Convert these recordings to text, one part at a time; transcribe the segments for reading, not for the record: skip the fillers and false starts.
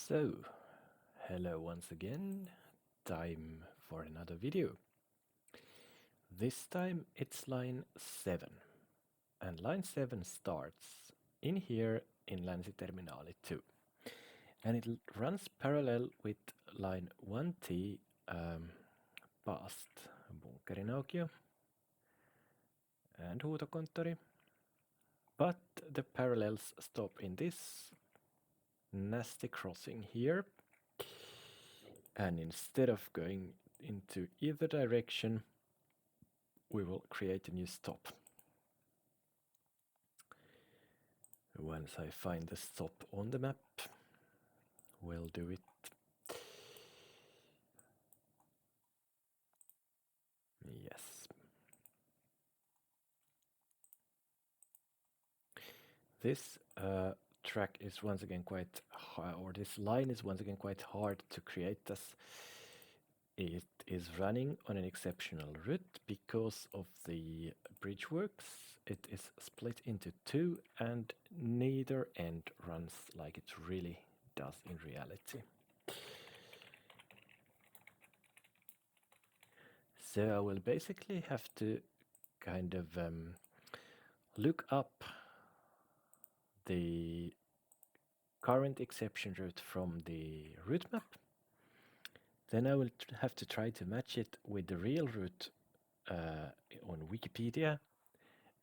So, hello once again, time for another video. This time it's line 7, and line 7 starts in here in Länsi-Terminaali 2. And it runs parallel with line 1T past Bunkerin aukio and huutokonttori. But the parallels stop in this nasty crossing here. And instead of going into either direction, we will create a new stop. Once I find the stop on the map, we'll do it. Yes. This track is once again quite hard, or this line is once again quite hard to create, as it is running on an exceptional route because of the bridge works. It is split into two and neither end runs like it really does in reality. So I will basically have to kind of look up the current exception route from the route map. Then I will have to try to match it with the real route on Wikipedia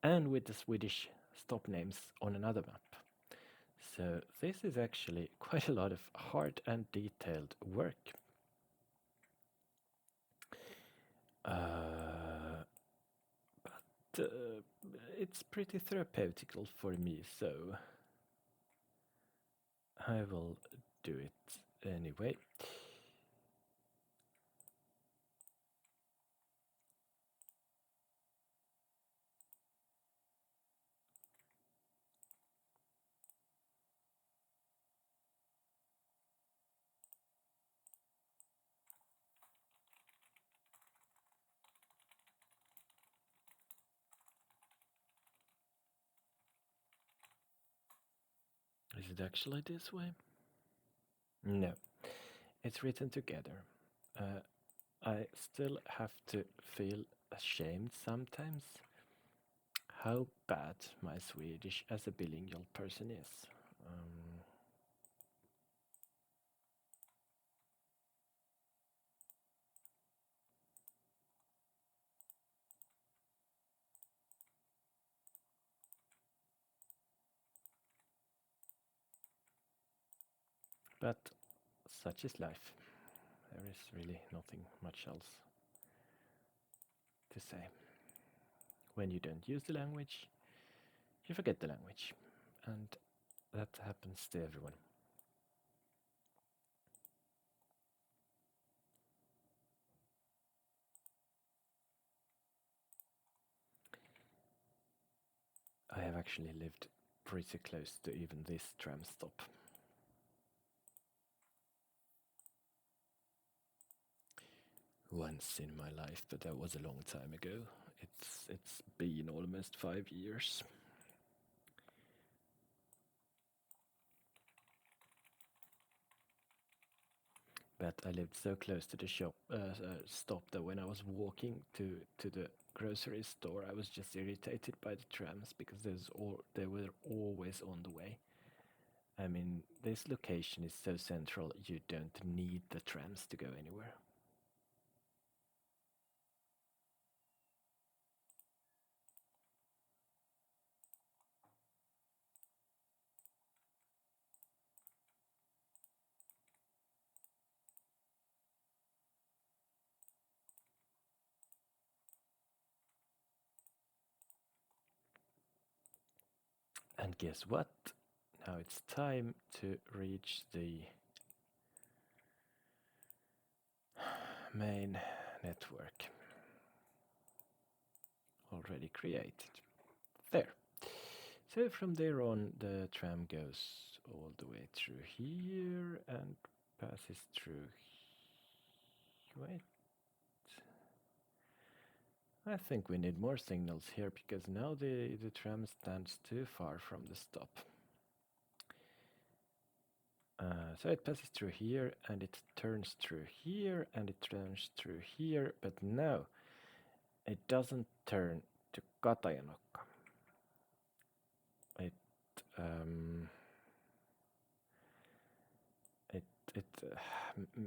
and with the Swedish stop names on another map. So this is actually quite a lot of hard and detailed work. But it's pretty therapeutical for me, so I will do it anyway. Is it actually this way? No, it's written together. I still have to feel ashamed sometimes how bad my Swedish as a bilingual person is. But such is life. There is really nothing much else to say. When you don't use the language, you forget the language. And that happens to everyone. I have actually lived pretty close to even this tram stop. Once in my life, but that was a long time ago. It's been almost 5 years. But I lived so close to the stop that when I was walking to the grocery store, I was just irritated by the trams because they were always on the way. I mean, this location is so central, you don't need the trams to go anywhere. And guess what? Now it's time to reach the main network already created. There. So from there on, the tram goes all the way through here and passes through. Wait. I think we need more signals here because now the tram stands too far from the stop. So it passes through here, and it turns through here, and it turns through here, but no, it doesn't turn to Katajanokka. It um, it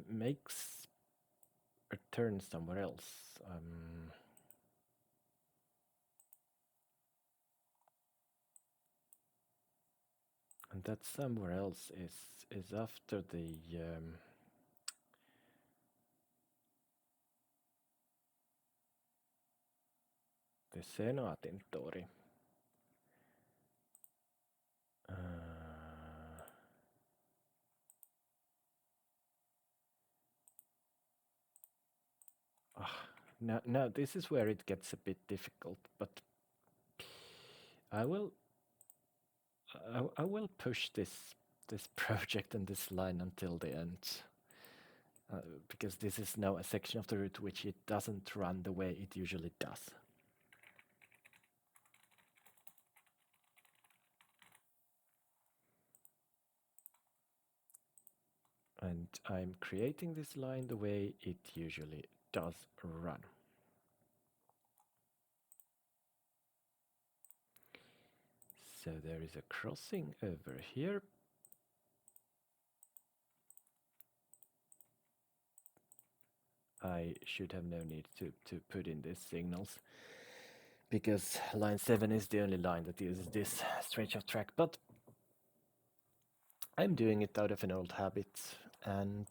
makes a turn somewhere else. And that somewhere else is after the Senaatin tori. Now this is where it gets a bit difficult, but I will I will push this project and this line until the end, because this is now a section of the route which it doesn't run the way it usually does. And I'm creating this line the way it usually does run. So there is a crossing over here. I should have no need to put in these signals, because line 7 is the only line that uses this stretch of track, but I'm doing it out of an old habit, and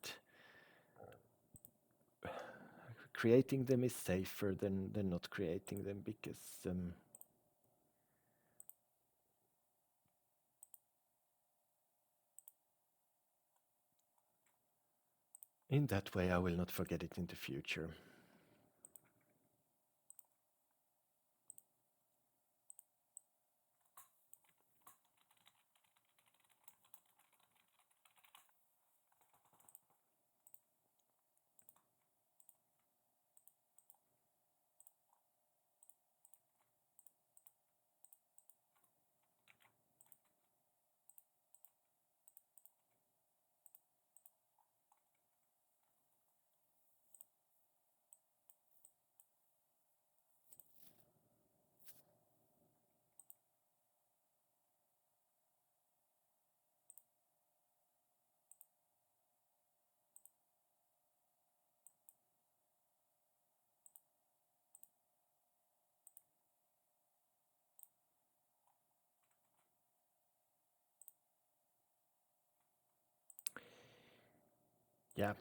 creating them is safer than not creating them, because in that way I will not forget it in the future. Yeah,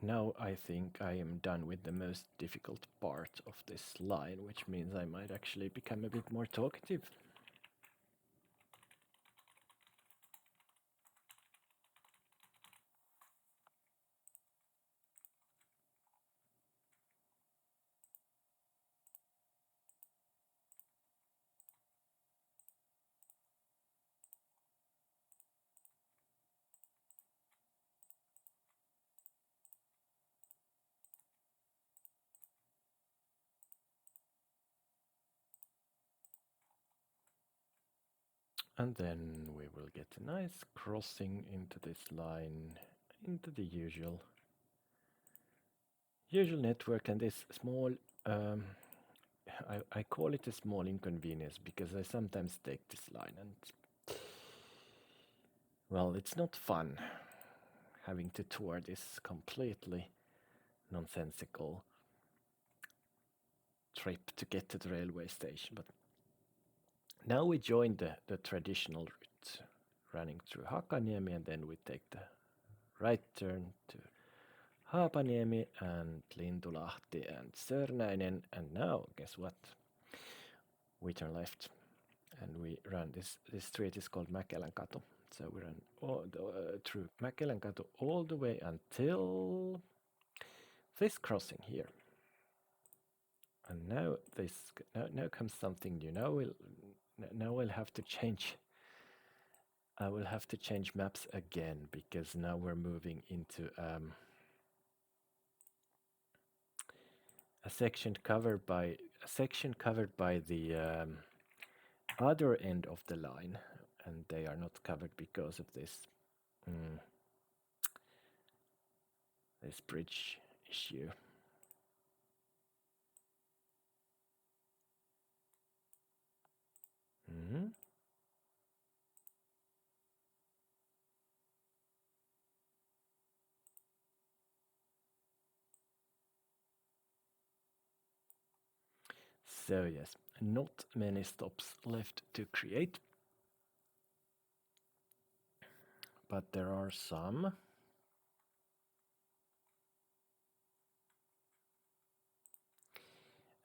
now I think I am done with the most difficult part of this line, which means I might actually become a bit more talkative. And then we will get a nice crossing into this line, into the usual network, and this small, I call it a small inconvenience, because I sometimes take this line and, well, it's not fun having to tour this completely nonsensical trip to get to the railway station. But now we join the traditional route running through Hakaniemi, and then we take the right turn to Haapaniemi and Lintulahti and Sörnäinen, and now guess what? We turn left and we run this street is called Mäkelänkatu. So we run through Mäkelänkatu all the way until this crossing here. And now now comes something new. Now I'll have to change. I will have to change maps again, because now we're moving into a section covered by the other end of the line, and they are not covered because of this. this bridge issue. Mm-hmm. So yes, not many stops left to create, but there are some.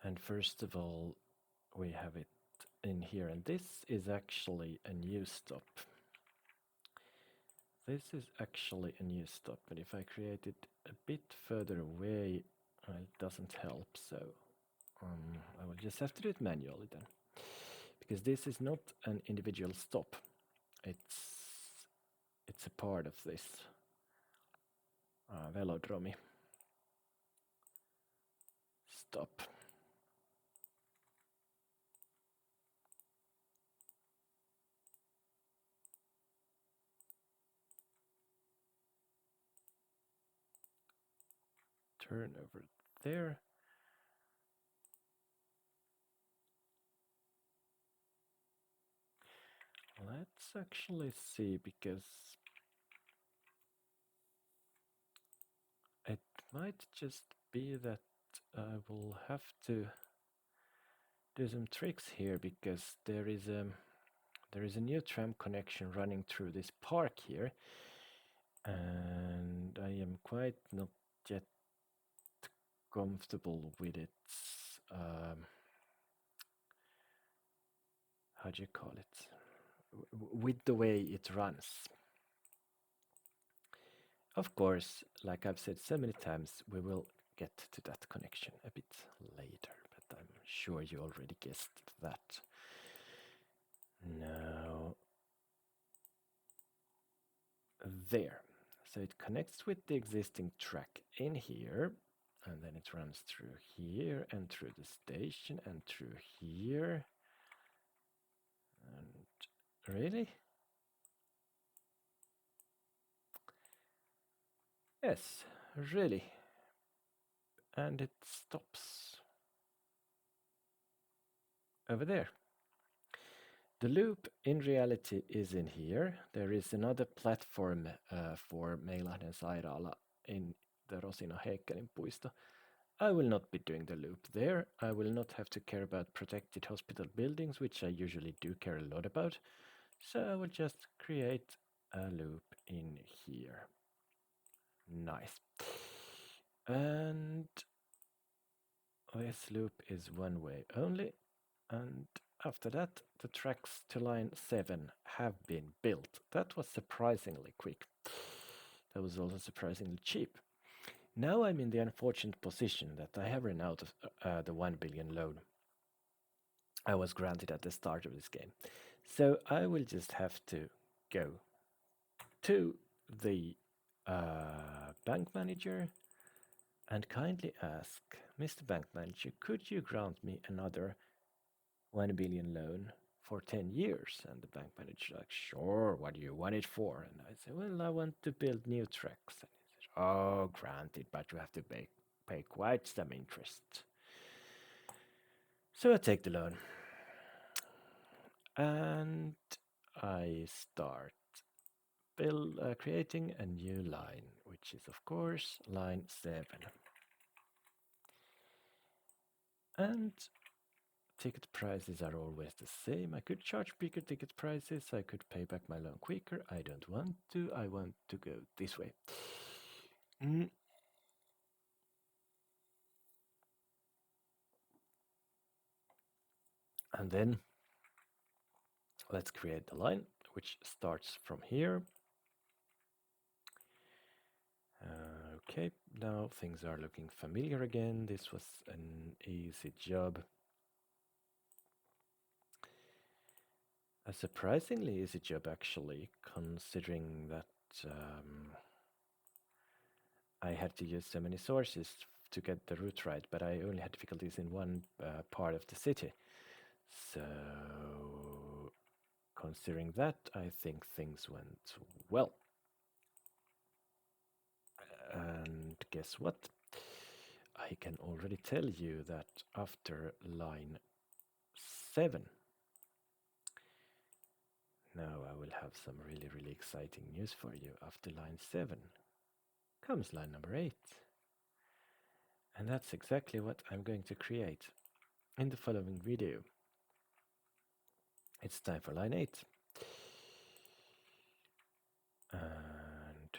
And first of all, we have it in here, and this is actually a new stop. This is actually a new stop, but if I create it a bit further away, it doesn't help, so I will just have to do it manually then. Because this is not an individual stop, it's a part of this velodromy stop. Turn over there. Let's actually see, because it might just be that I will have to do some tricks here, because there is a new tram connection running through this park here, and I am quite not yet comfortable with its how do you call it, with the way it runs. Of course, like I've said so many times, we will get to that connection a bit later, but I'm sure you already guessed that. Now, there. So it connects with the existing track in here, and then it runs through here and through the station and through here. And really? Yes, really. And it stops over there. The loop in reality is in here. There is another platform for Meilahden Sairaala in the Rosina Heikelin puisto. I will not be doing the loop there. I will not have to care about protected hospital buildings, which I usually do care a lot about. So I will just create a loop in here. Nice. And this loop is one way only. And after that, the tracks to line 7 have been built. That was surprisingly quick. That was also surprisingly cheap. Now I'm in the unfortunate position that I have run out of the 1 billion loan I was granted at the start of this game. So I will just have to go to the bank manager and kindly ask, Mr. Bank Manager, could you grant me another 1 billion loan for 10 years? And the bank manager like, sure, what do you want it for? And I said, well, I want to build new tracks. And he said, oh, granted, but you have to pay quite some interest. So I take the loan. And I start creating a new line, which is of course line 7. And ticket prices are always the same. I could charge bigger ticket prices, I could pay back my loan quicker. I don't want to, I want to go this way. And then let's create the line, which starts from here. Okay, now things are looking familiar again. This was an easy job. A surprisingly easy job, actually, considering that I had to use so many sources to get the route right, but I only had difficulties in one part of the city. So, considering that, I think things went well. And guess what? I can already tell you that after line 7, now I will have some really exciting news for you. After line 7 comes line number 8. And that's exactly what I'm going to create in the following video. It's time for line 8. And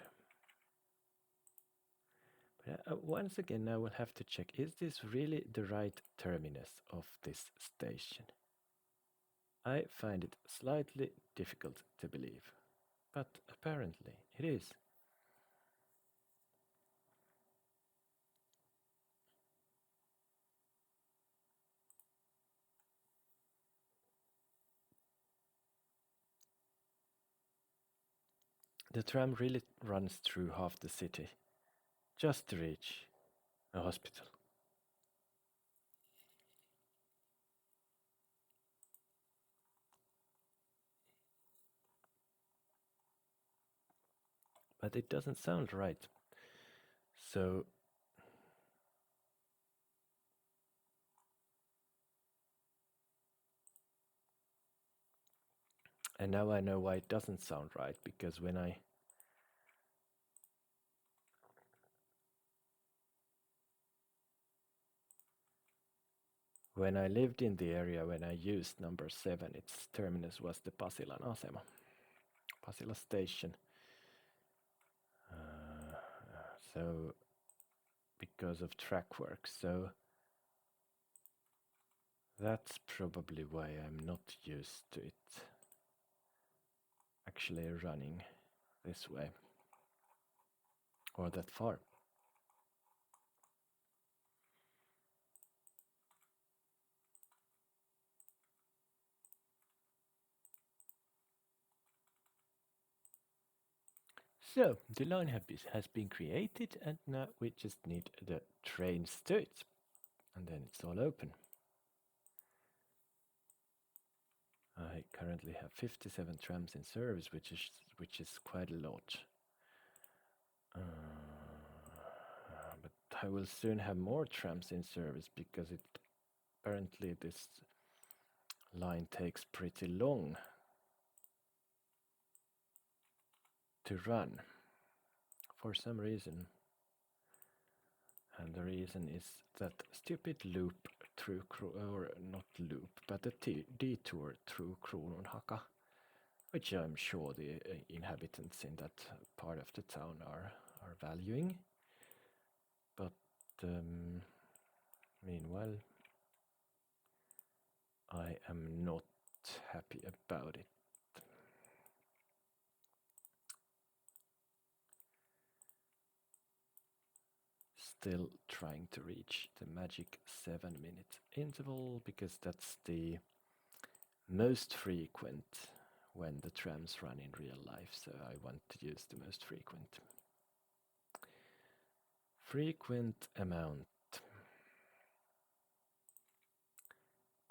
once again, I will have to check, is this really the right terminus of this station? I find it slightly difficult to believe, but apparently it is. The tram really runs through half the city, just to reach a hospital. But it doesn't sound right. So and now I know why it doesn't sound right, because when I lived in the area, when I used number 7, its terminus was the Pasilan asema, Pasila station. So because of track work, so that's probably why I'm not used to it actually running this way or that far. So the line has been created, and now we just need the trains to it, and then it's all open. I currently have 57 trams in service, which is quite a lot. But I will soon have more trams in service, because apparently this line takes pretty long to run for some reason. And the reason is that stupid loop through, or not loop, but a detour through Krononhaka, which I'm sure the inhabitants in that part of the town are valuing. But meanwhile, I am not happy about it. Still trying to reach the magic 7-minute interval, because that's the most frequent when the trams run in real life, so I want to use the most frequent amount.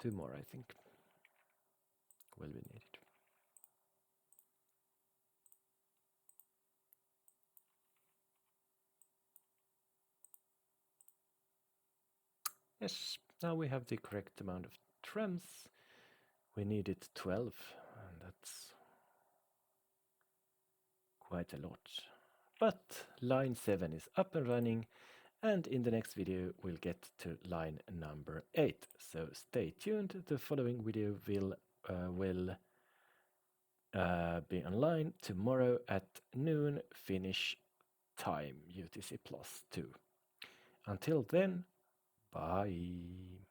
2 more, I think, will be needed. Yes, now we have the correct amount of trams. We needed 12, and that's quite a lot. But line 7 is up and running, and in the next video we'll get to line number 8. So stay tuned. The following video will be online tomorrow at noon Finnish time, UTC +2. Until then, bye.